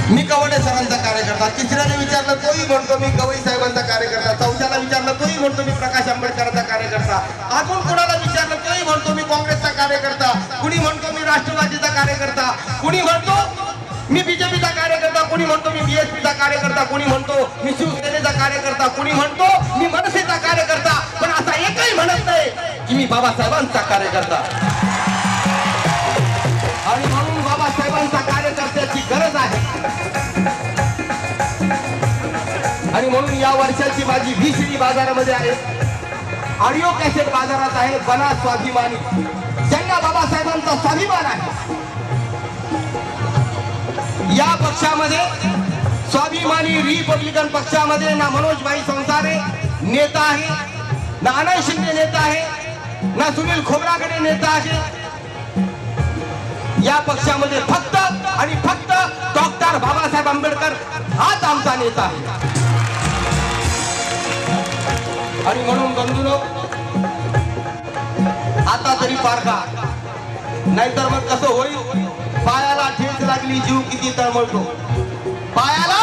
मी कवडे सरांचा कार्यकर्ता, तिसऱ्याने विचारलं तोही म्हणतो मी गवई साहेबांचा कार्यकर्ता, चौथ्याला विचारलं तोही म्हणतो मी प्रकाश आंबेडकरांचा कार्यकर्ता, अजून कोणाला विचारलं तोही म्हणतो मी काँग्रेसचा कार्यकर्ता, कुणी म्हणतो मी राष्ट्रवादीचा कार्यकर्ता, कुणी म्हणतो मी बीजेपीचा कार्यकर्ता, कुणी म्हणतो मी बीएसपीचा कार्यकर्ता, कुणी म्हणतो मी शिवसेनेचा कार्यकर्ता, कुणी म्हणतो मी मनसेचा कार्यकर्ता, पण असा एकही म्हणत नाही की मी बाबासाहेबांचा कार्यकर्ता. आणि म्हणून बाबासाहेबांचा कार्यकर्त्याची गरज आहे. आणि म्हणून या वर्षाची माझी व्ही बाजारामध्ये आहे, ऑडिओ कॅसेट बाजारात आहे. बना स्वाभिमानी, ज्यांना बाबासाहेबांचा स्वाभिमान आहे. या पक्षामध्ये स्वाभिमानी रिपब्लिकन पक्षामध्ये ना मनोजभाई संसारे नेता आहे, ना अनंत शिंदे नेता आहे, ना सुनील खोब्रागडे नेता आहे. या पक्षामध्ये फक्त आणि फक्त डॉक्टर बाबासाहेब आंबेडकर हाच आमचा नेता आहे. आणि म्हणून बंधूंनो, आता तरी पारखा, नाहीतर मग कसं होईल. पायाला ठेच लागली जीव किती तळमळतो, पायाला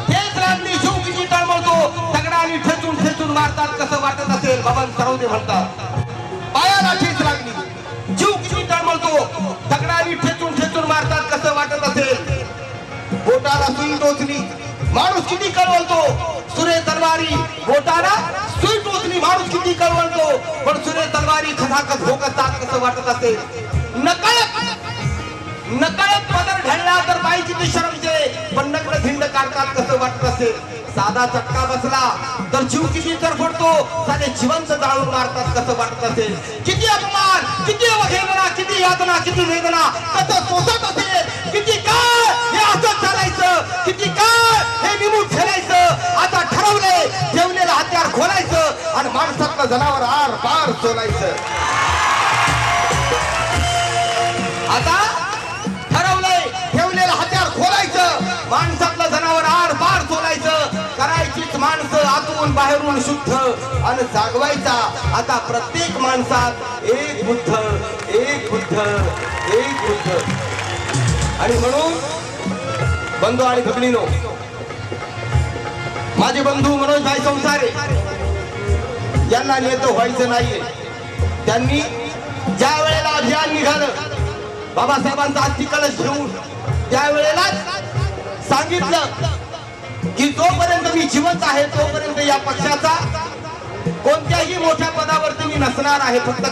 ठेच लागली जीव किती तळमळतो, दगडाने ठेचून ठेचून मारतात कसं वाटत असेल. बाबा सरवदे म्हणतात पायाला ठेच लागली जीव किती तळमळतो, दगडाने ठेचून ठेचून मारतात कसं वाटत असेल. बोटाला सुई टोचली माणूस किती कळवळतो, सुरे तलवारी बोटाला सुई टोचली माणूस किती कळवळतो, पण सुरे तलवारी खसाखस भोगतात कसं वाटत असेल. नकळत पदर ढळला तर बाईची ती शरमते, पण नकळत धिंड काढतात कसं वाटत असेल. साधा चटका बसला तर जीव किती तरफडतो, साधे जिवंत जाळून मारतात कसं वाटत असेल. किती अपमान, किती अवहेलना, किती यातना, किती वेदना कसं सोसत असेल. किती काळ हे असं चालायचं, किती काळ हे निमूट ठेवायचं. आता ठरवलंय ठेवलेलं हत्यार खोलायचं आणि माणसातलं जनावर आर पार सोलायचं. आता ठरवलंय ठेवलेलं हत्यार खोलायचं, माणसातलं जनावर आर पार सोलायचं. करायचीच माणसं आतून बाहेरून शुद्ध आणि जागवायचा आता प्रत्येक माणसात एक बुद्ध, एक बुद्ध, एक बुद्ध. आणि म्हणून बंधू आणि भगिनीनो, माझे बंधू मनोजभाई संसारे यांना नेतं व्हायचं नाहीये. त्यांनी ज्या वेळेला अभियान निघालं बाबासाहेबांचा अस्थि कलश घेऊन, त्यावेळेलाच सांगितलं की जोपर्यंत मी जिवंत आहे तोपर्यंत या पक्षाचा कोणत्याही मोठ्या पदावरती मी नसणार आहे. फक्त